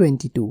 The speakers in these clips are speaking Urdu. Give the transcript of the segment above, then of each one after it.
22।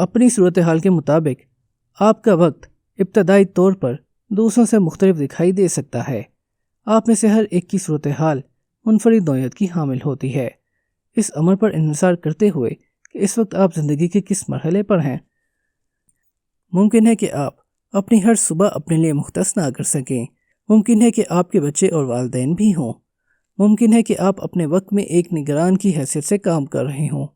اپنی صورتحال کے مطابق آپ کا وقت ابتدائی طور پر دوسروں سے مختلف دکھائی دے سکتا ہے۔ آپ میں سے ہر ایک کی صورتحال منفرد نوعیت کی حامل ہوتی ہے۔ اس امر پر انحصار کرتے ہوئے کہ اس وقت آپ زندگی کے کس مرحلے پر ہیں، ممکن ہے کہ آپ اپنی ہر صبح اپنے لیے مختص نہ کر سکیں، ممکن ہے کہ آپ کے بچے اور والدین بھی ہوں، ممکن ہے کہ آپ اپنے وقت میں ایک نگران کی حیثیت سے کام کر رہے ہوں،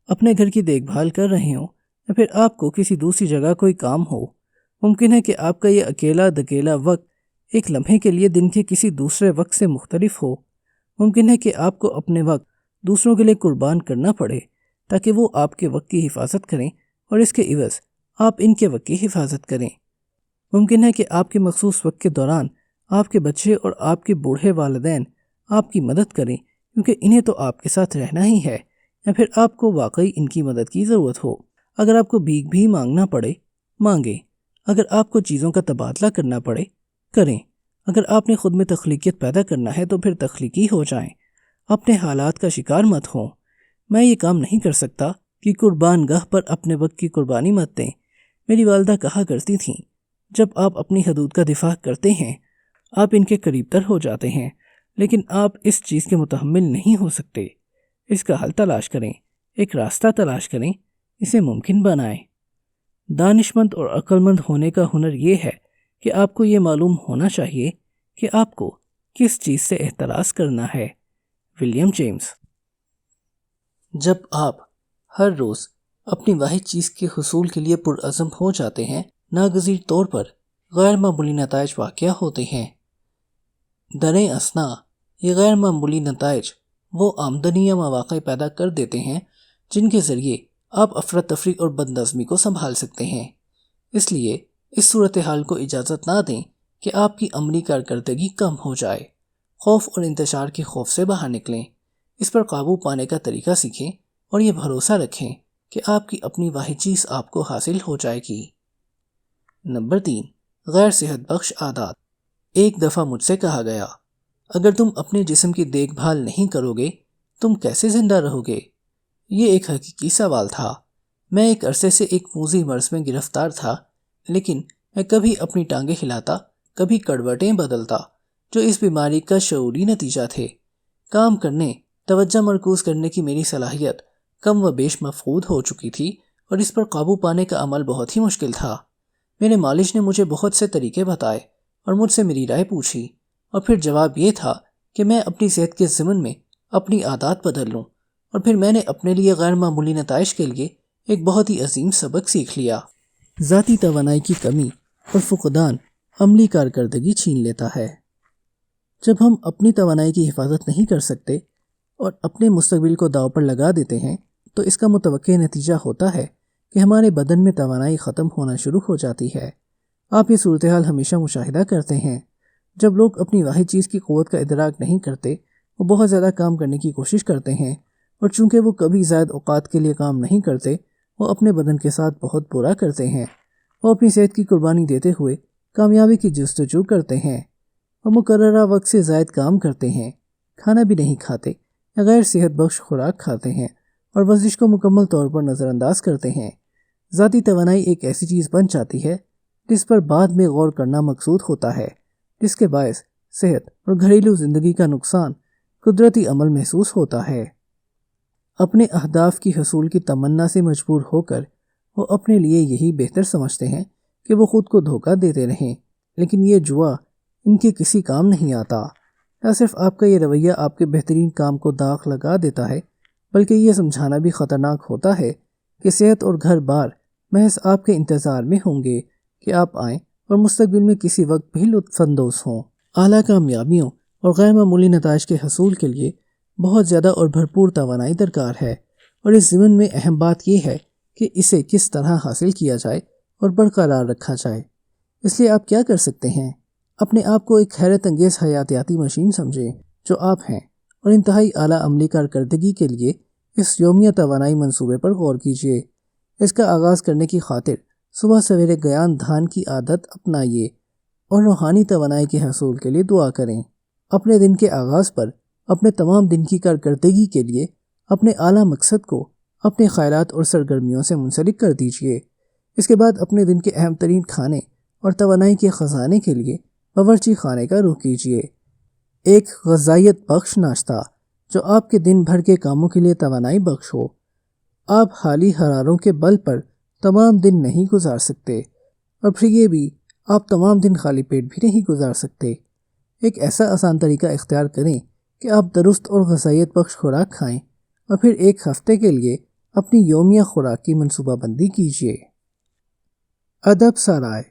اپنے گھر کی دیکھ بھال کر رہے ہوں، یا پھر آپ کو کسی دوسری جگہ کوئی کام ہو۔ ممکن ہے کہ آپ کا یہ اکیلا دکیلا وقت ایک لمحے کے لیے دن کے کسی دوسرے وقت سے مختلف ہو۔ ممکن ہے کہ آپ کو اپنے وقت دوسروں کے لیے قربان کرنا پڑے تاکہ وہ آپ کے وقت کی حفاظت کریں اور اس کے عوض آپ ان کے وقت کی حفاظت کریں۔ ممکن ہے کہ آپ کے مخصوص وقت کے دوران آپ کے بچے اور آپ کے بوڑھے والدین آپ کی مدد کریں کیونکہ انہیں تو آپ کے ساتھ رہنا ہی ہے، یا پھر آپ کو واقعی ان کی مدد کی ضرورت ہو۔ اگر آپ کو بھیک بھی مانگنا پڑے، مانگیں۔ اگر آپ کو چیزوں کا تبادلہ کرنا پڑے، کریں۔ اگر آپ نے خود میں تخلیقیت پیدا کرنا ہے تو پھر تخلیقی ہو جائیں۔ اپنے حالات کا شکار مت ہوں۔ میں یہ کام نہیں کر سکتا کہ قربان گاہ پر اپنے وقت کی قربانی مت دیں۔ میری والدہ کہا کرتی تھیں، جب آپ اپنی حدود کا دفاع کرتے ہیں آپ ان کے قریب تر ہو جاتے ہیں، لیکن آپ اس چیز کے متحمل نہیں ہو سکتے۔ اس کا حل تلاش کریں، ایک راستہ تلاش کریں، اسے ممکن بنائیں۔ دانش مند اور عقل مند ہونے کا ہنر یہ ہے کہ آپ کو یہ معلوم ہونا چاہیے کہ آپ کو کس چیز سے احتراز کرنا ہے۔ William James. جب آپ ہر روز اپنی واحد چیز کے حصول کے لیے پرعزم ہو جاتے ہیں، ناگزیر طور پر غیر معمولی نتائج واقع ہوتے ہیں۔ دریں اثنا یہ غیر معمولی نتائج وہ آمدنی یا مواقع پیدا کر دیتے ہیں جن کے ذریعے آپ افراتفری اور بد نظمی کو سنبھال سکتے ہیں۔ اس لیے اس صورتحال کو اجازت نہ دیں کہ آپ کی عملی کارکردگی کم ہو جائے۔ خوف اور انتشار کے خوف سے باہر نکلیں، اس پر قابو پانے کا طریقہ سیکھیں اور یہ بھروسہ رکھیں کہ آپ کی اپنی واحد چیز آپ کو حاصل ہو جائے گی۔ نمبر 3، غیر صحت بخش عادات۔ ایک دفعہ مجھ سے کہا گیا، اگر تم اپنے جسم کی دیکھ بھال نہیں کرو گے تم کیسے زندہ رہو گے؟ یہ ایک حقیقی سوال تھا۔ میں ایک عرصے سے ایک موذی مرض میں گرفتار تھا، لیکن میں کبھی اپنی ٹانگیں ہلاتا، کبھی کڑوٹیں بدلتا، جو اس بیماری کا شعوری نتیجہ تھے۔ کام کرنے، توجہ مرکوز کرنے کی میری صلاحیت کم و بیش مفقود ہو چکی تھی اور اس پر قابو پانے کا عمل بہت ہی مشکل تھا۔ میرے مالج نے مجھے بہت سے طریقے بتائے اور مجھ سے میری رائے پوچھی، اور پھر جواب یہ تھا کہ میں اپنی صحت کے ضمن میں اپنی عادات بدل لوں، اور پھر میں نے اپنے لیے غیر معمولی نتائج کے لیے ایک بہت ہی عظیم سبق سیکھ لیا۔ ذاتی توانائی کی کمی اور فقدان عملی کارکردگی چھین لیتا ہے۔ جب ہم اپنی توانائی کی حفاظت نہیں کر سکتے اور اپنے مستقبل کو داؤ پر لگا دیتے ہیں تو اس کا متوقع نتیجہ ہوتا ہے کہ ہمارے بدن میں توانائی ختم ہونا شروع ہو جاتی ہے۔ آپ یہ صورتحال ہمیشہ مشاہدہ کرتے ہیں۔ جب لوگ اپنی واحد چیز کی قوت کا ادراک نہیں کرتے، وہ بہت زیادہ کام کرنے کی کوشش کرتے ہیں، اور چونکہ وہ کبھی زائد اوقات کے لیے کام نہیں کرتے، وہ اپنے بدن کے ساتھ بہت برا کرتے ہیں۔ وہ اپنی صحت کی قربانی دیتے ہوئے کامیابی کی جستجو کرتے ہیں۔ وہ مقررہ وقت سے زائد کام کرتے ہیں، کھانا بھی نہیں کھاتے یا غیر صحت بخش خوراک کھاتے ہیں، اور ورزش کو مکمل طور پر نظر انداز کرتے ہیں۔ ذاتی توانائی ایک ایسی چیز بن جاتی ہے جس پر بعد میں غور کرنا مقصود ہوتا ہے، جس کے باعث صحت اور گھریلو زندگی کا نقصان قدرتی عمل محسوس ہوتا ہے۔ اپنے اہداف کی حصول کی تمنا سے مجبور ہو کر وہ اپنے لیے یہی بہتر سمجھتے ہیں کہ وہ خود کو دھوکہ دیتے رہیں، لیکن یہ جوا ان کے کسی کام نہیں آتا۔ نہ صرف آپ کا یہ رویہ آپ کے بہترین کام کو داغ لگا دیتا ہے، بلکہ یہ سمجھانا بھی خطرناک ہوتا ہے کہ صحت اور گھر بار محض آپ کے انتظار میں ہوں گے کہ آپ آئیں اور مستقبل میں کسی وقت بھی لطف اندوز ہوں۔ اعلیٰ کامیابیوں اور غیر معمولی نتائج کے حصول کے لیے بہت زیادہ اور بھرپور توانائی درکار ہے، اور اس ضمن میں اہم بات یہ ہے کہ اسے کس طرح حاصل کیا جائے اور برقرار رکھا جائے۔ اس لیے آپ کیا کر سکتے ہیں؟ اپنے آپ کو ایک حیرت انگیز حیاتیاتی مشین سمجھیں جو آپ ہیں، اور انتہائی اعلیٰ عملی کارکردگی کے لیے اس یومیہ توانائی منصوبے پر غور کیجیے۔ اس کا آغاز کرنے کی خاطر صبح سویرے گیان دھان کی عادت اپنائیے اور روحانی توانائی کے حصول کے لیے دعا کریں۔ اپنے دن کے آغاز پر اپنے تمام دن کی کارکردگی کے لیے اپنے اعلیٰ مقصد کو اپنے خیالات اور سرگرمیوں سے منسلک کر دیجیے۔ اس کے بعد اپنے دن کے اہم ترین کھانے اور توانائی کے خزانے کے لیے باورچی خانے کا رخ کیجیے۔ ایک غذائیت بخش ناشتہ جو آپ کے دن بھر کے کاموں کے لیے توانائی بخش ہو۔ آپ حالی حراروں کے بل پر تمام دن نہیں گزار سکتے، اور پھر یہ بھی آپ تمام دن خالی پیٹ بھی نہیں گزار سکتے۔ ایک ایسا آسان طریقہ اختیار کریں کہ آپ درست اور غذائیت بخش خوراک کھائیں، اور پھر ایک ہفتے کے لیے اپنی یومیہ خوراک کی منصوبہ بندی کیجیے۔ ادب سرائے